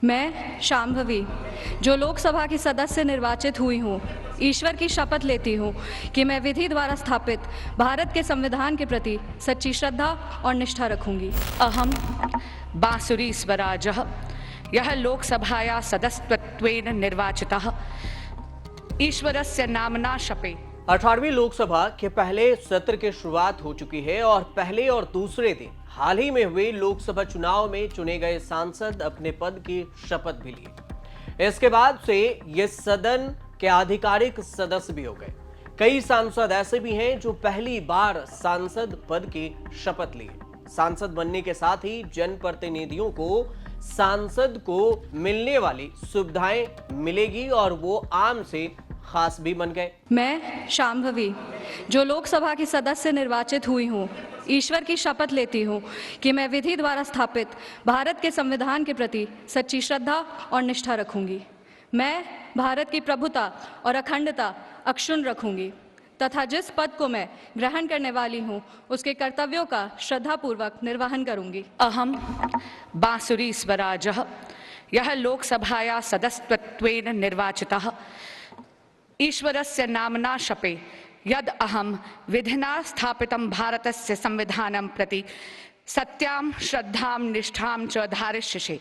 मैं शांभवी, जो लोकसभा की सदस्य निर्वाचित हुई हूँ, ईश्वर की शपथ लेती हूँ कि मैं विधि द्वारा स्थापित भारत के संविधान के प्रति सच्ची श्रद्धा और निष्ठा रखूंगी। अहम बांसुरी स्वराजः यह लोकसभाया सदस्यत्वेन निर्वाचितः ईश्वरस्य नामना शपे। 18वीं लोकसभा के पहले सत्र की शुरुआत हो चुकी है और पहले और दूसरे दिन हाल ही में हुए लोकसभा चुनाव में चुने गए सांसद अपने पद की शपथ भी लिए। इसके बाद से ये सदन के आधिकारिक सदस्य भी हो गए। कई सांसद ऐसे भी हैं जो पहली बार सांसद पद की शपथ लिए। सांसद बनने के साथ ही जनप्रतिनिधियों को सांसद को मिलने वाली सुविधाएं मिलेगी और वो आम से खास भी बन गए। मैं शांभवी, जो लोकसभा की सदस्य निर्वाचित हुई हूँ, ईश्वर की शपथ लेती हूँ कि मैं विधि द्वारा स्थापित भारत के संविधान के प्रति सच्ची श्रद्धा और निष्ठा रखूंगी। मैं भारत की प्रभुता और अखंडता अक्षुण्ण रखूंगी तथा जिस पद को मैं ग्रहण करने वाली हूँ उसके कर्तव्यों का श्रद्धापूर्वक निर्वहन करूंगी। अहम बांसुरी स्वराजः यह लोकसभाया सदस्यत्वेन निर्वाचितः ईश्वरस्य नामना शपे यद अहम विधिना स्थापितं भारतस्य संविधानं प्रति सत्यां श्रद्धां निष्ठां च धारयिष्ये।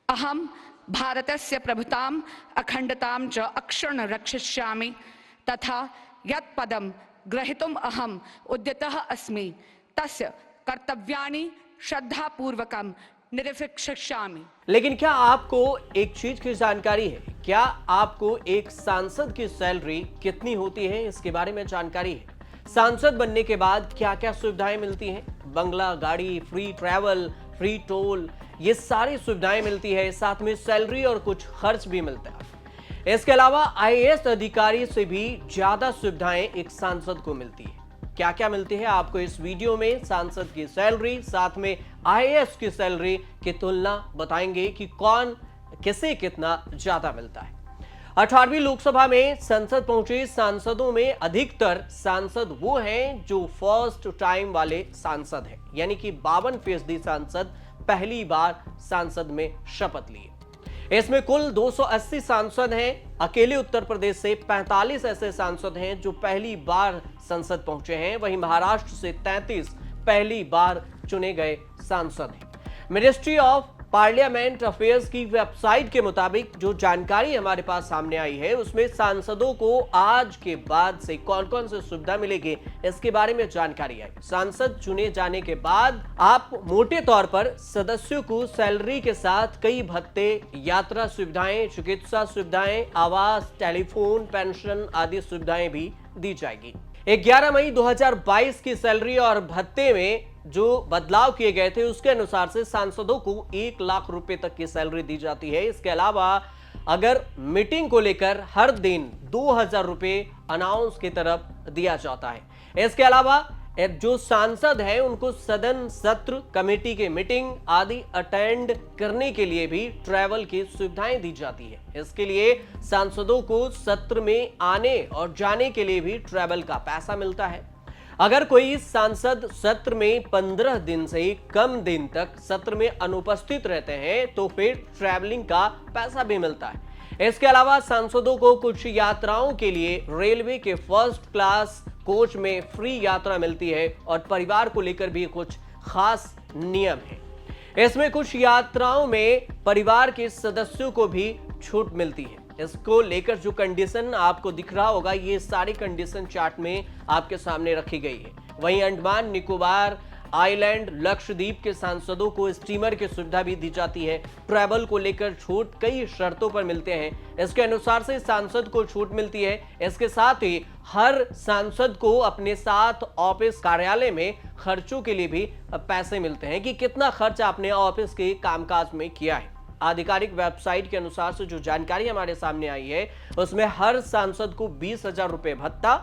अहम भारतस्य प्रभुताम् अखंडतां च अक्षुण्ण रक्षिष्यामि तथा यत् पदं ग्रहीतुम् अहम् उद्यतः अस्मि तस्य कर्तव्यानि श्रद्धापूर्वकं निर्वहिष्यामि। लेकिन क्या आपको एक चीज की जानकारी है? क्या आपको एक सांसद की सैलरी कितनी होती है, इसके बारे में जानकारी है? सांसद बनने के बाद क्या क्या सुविधाएं मिलती हैं? बंगला, गाड़ी, फ्री ट्रैवल, फ्री टोल, ये सारी सुविधाएं मिलती है। साथ में सैलरी और कुछ खर्च भी मिलता है। इसके अलावा आईएएस अधिकारी से भी ज्यादा सुविधाएं एक सांसद को मिलती है। क्या क्या मिलती है आपको इस वीडियो में? सांसद की सैलरी साथ में आईएएस की सैलरी की तुलना बताएंगे कि कौन किसे कितना ज्यादा मिलता है। 18वीं लोकसभा में संसद पहुंचे सांसदों में अधिकतर सांसद वो हैं जो फर्स्ट टाइम वाले सांसद हैं, यानी कि 52% सांसद पहली बार सांसद में शपथ लिए। इसमें कुल 280 सांसद हैं। अकेले उत्तर प्रदेश से 45 ऐसे सांसद हैं जो पहली बार संसद पहुंचे हैं। वहीं महाराष्ट्र से 33 पहली बार चुने गए सांसद हैं। मिनिस्ट्री ऑफ पार्लियामेंट अफेयर्स की वेबसाइट के मुताबिक जो जानकारी हमारे पास सामने आई है उसमें सांसदों को आज के बाद से कौन कौन सी सुविधा मिलेगी इसके बारे में जानकारी आई। सांसद चुने जाने के बाद आप मोटे तौर पर सदस्यों को सैलरी के साथ कई भत्ते, यात्रा सुविधाएं, चिकित्सा सुविधाएं, आवास, टेलीफोन, पेंशन आदि सुविधाएं भी दी जाएगी। 11 मई 2022 की सैलरी और भत्ते में जो बदलाव किए गए थे उसके अनुसार से सांसदों को 1 लाख रुपए तक की सैलरी दी जाती है। इसके अलावा अगर मीटिंग को लेकर हर दिन 2000 रुपए अनाउंस की तरफ दिया जाता है। इसके अलावा जो सांसद हैं उनको सदन, सत्र, कमेटी के मीटिंग आदि अटेंड करने के लिए भी ट्रैवल की सुविधाएं दी जाती है। इसके लिए सांसदों को सत्र में आने और जाने के लिए भी ट्रैवल का पैसा मिलता है। अगर कोई सांसद सत्र में 15 दिन से कम दिन तक सत्र में अनुपस्थित रहते हैं तो फिर ट्रैवलिंग का पैसा भी मिलता है। इसके अलावा सांसदों को कुछ यात्राओं के लिए रेलवे के फर्स्ट क्लास कोच में फ्री यात्रा मिलती है और परिवार को लेकर भी कुछ खास नियम है। इसमें कुछ यात्राओं में परिवार के सदस्यों को भी छूट मिलती है। इसको लेकर जो कंडीशन आपको दिख रहा होगा, ये सारी कंडीशन चार्ट में आपके सामने रखी गई है। वहीं अंडमान निकोबार आइलैंड, लक्षद्वीप के सांसदों को स्टीमर की सुविधा भी दी जाती है। ट्रैवल को लेकर छूट कई शर्तों पर मिलते हैं। इसके अनुसार से सांसद को छूट मिलती है। इसके साथ ही हर सांसद को अपने साथ ऑफिस कार्यालय में खर्चों के लिए भी पैसे मिलते हैं कि कितना खर्च आपने ऑफिस के कामकाज में किया है। आधिकारिक वेबसाइट के अनुसार से जो जानकारी हमारे सामने आई है उसमें हर सांसद को 20,000 रुपए भत्ता,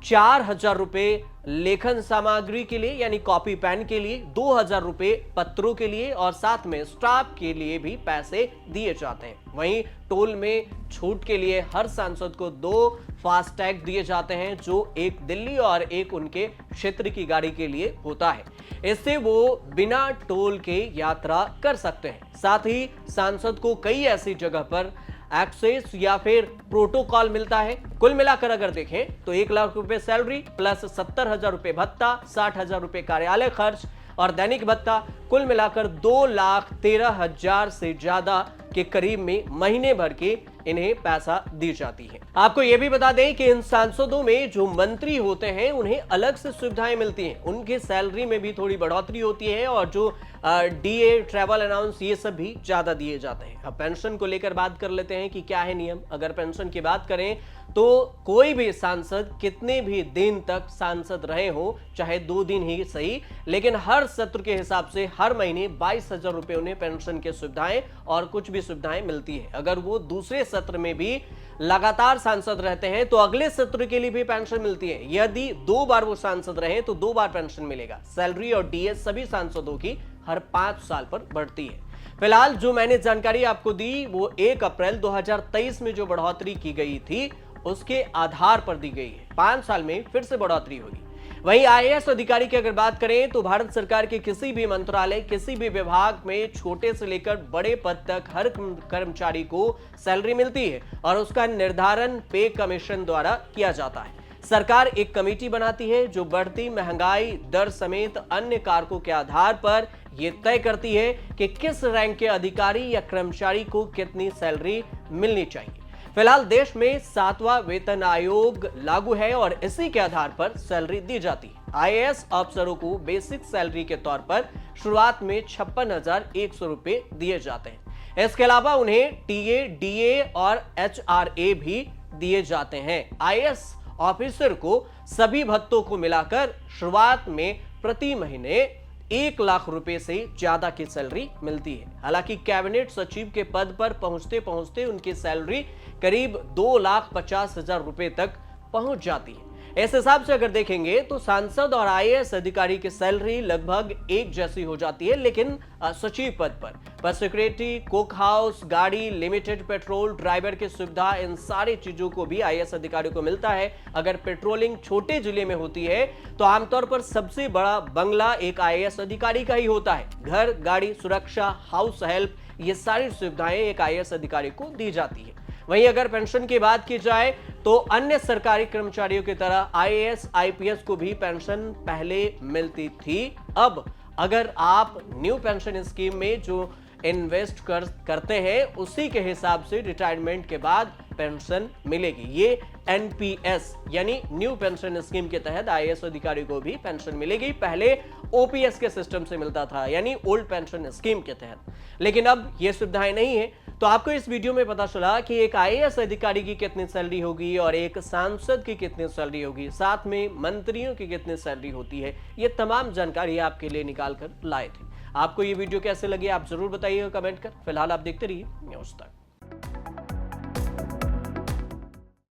4,000 रुपए लेखन सामग्री के लिए यानी कॉपी पेन के लिए, 2,000 रुपए पत्रों के लिए और साथ में स्टाफ के लिए भी पैसे दिए जाते हैं। वहीं टोल में छूट के लिए हर सांसद को 2 फास्टैग दिए जाते हैं, जो एक दिल्ली और एक उनके क्षेत्र की गाड़ी के लिए होता है। इससे वो बिना टोल के यात्रा कर सकते हैं। साथ ही सांसद को कई ऐसी जगह पर एक्सेस या फिर प्रोटोकॉल मिलता है। कुल मिलाकर अगर देखें तो 1 लाख रुपए सैलरी प्लस 70,000 रुपए भत्ता, 60,000 रुपए कार्यालय खर्च और दैनिक भत्ता, कुल मिलाकर 2,13,000 से ज्यादा के करीब में महीने भर के इन्हें पैसा दी जाती है। आपको यह भी बता दें कि इन सांसदों में जो मंत्री होते हैं उन्हें अलग से सुविधाएं मिलती हैं, उनकी सैलरी में भी थोड़ी बढ़ोतरी होती है और जो डीए, ट्रैवल अलाउंस, ये सब भी ज्यादा दिए जाते हैं। अब पेंशन को लेकर बात कर लेते हैं कि क्या है नियम। अगर पेंशन की बात करें तो कोई भी सांसद कितने भी दिन तक सांसद रहे हो, चाहे 2 दिन ही सही, लेकिन हर सत्र के हिसाब से हर महीने 22,000 रुपए उन्हें पेंशन की सुविधाएं और कुछ भी सुविधाएं मिलती है। अगर वो दूसरे सत्र में भी लगातार सांसद रहते हैं तो अगले सत्र के लिए भी पेंशन मिलती है। यदि 2 बार वो सांसद रहे तो 2 बार पेंशन मिलेगा। सैलरी और डीए सभी सांसदों की हर 5 साल पर बढ़ती है। फिलहाल जो मैंने जानकारी आपको दी वो 1 अप्रैल 2023 में जो बढ़ोतरी की गई थी उसके आधार पर दी गई है। 5 साल में फिर से बढ़ोतरी होगी। वहीं आईएएस अधिकारी की अगर बात करें तो भारत सरकार के किसी भी मंत्रालय, किसी भी विभाग में छोटे से लेकर बड़े पद तक हर कर्मचारी को सैलरी मिलती है और उसका निर्धारण पे कमीशन द्वारा किया जाता है। सरकार एक कमेटी बनाती है जो बढ़ती महंगाई दर समेत अन्य कारकों के आधार पर यह तय करती है कि किस रैंक के अधिकारी या कर्मचारी को कितनी सैलरी मिलनी चाहिए। फिलहाल देश में 7वां वेतन आयोग लागू है और इसी के आधार पर सैलरी दी जाती है। आईएएस अफसरों को बेसिक सैलरी के तौर पर शुरुआत में 56,100 रुपए दिए जाते हैं। इसके अलावा उन्हें टीए, डीए और एचआरए भी दिए जाते हैं। आईएएस ऑफिसर को सभी भत्तों को मिलाकर शुरुआत में प्रति महीने 1 लाख रुपए से ज्यादा की सैलरी मिलती है। हालांकि कैबिनेट सचिव के पद पर पहुंचते पहुंचते उनकी सैलरी करीब 2,50,000 रुपए तक पहुंच जाती है। इस हिसाब से अगर देखेंगे तो सांसद और आईएएस अधिकारी की सैलरी लगभग एक जैसी हो जाती है, लेकिन सचिव पद पर सिक्योरिटी, कुक हाउस, गाड़ी, लिमिटेड पेट्रोल, ड्राइवर की सुविधा, इन सारी चीजों को भी आईएएस अधिकारी को मिलता है। अगर पेट्रोलिंग छोटे जिले में होती है तो आमतौर पर सबसे बड़ा बंगला एक आईएएस अधिकारी का ही होता है। घर, गाड़ी, सुरक्षा, हाउस हेल्प, ये सारी सुविधाएं एक आईएएस अधिकारी को दी जाती है। वहीं अगर पेंशन की बात की जाए तो अन्य सरकारी कर्मचारियों की तरह आईएएस, आईपीएस को भी पेंशन पहले मिलती थी। अब अगर आप न्यू पेंशन स्कीम में जो इन्वेस्ट करते हैं उसी के हिसाब से रिटायरमेंट के बाद पेंशन मिलेगी। ये एनपीएस यानी न्यू पेंशन स्कीम के तहत आईएएस अधिकारी को भी पेंशन मिलेगी। पहले ओपीएस के सिस्टम से मिलता था यानी ओल्ड पेंशन स्कीम के तहत, लेकिन अब ये सुविधाएं नहीं है। तो आपको इस वीडियो में पता चला कि एक आईएएस अधिकारी की कितनी सैलरी होगी और एक सांसद की कितनी सैलरी होगी, साथ में मंत्रियों की कितनी सैलरी होती है। ये तमाम जानकारी आपके लिए निकाल कर लाए थे। आपको ये वीडियो कैसे लगी आप जरूर बताइएगा कमेंट कर। फिलहाल आप देखते रहिए न्यूज़ तक।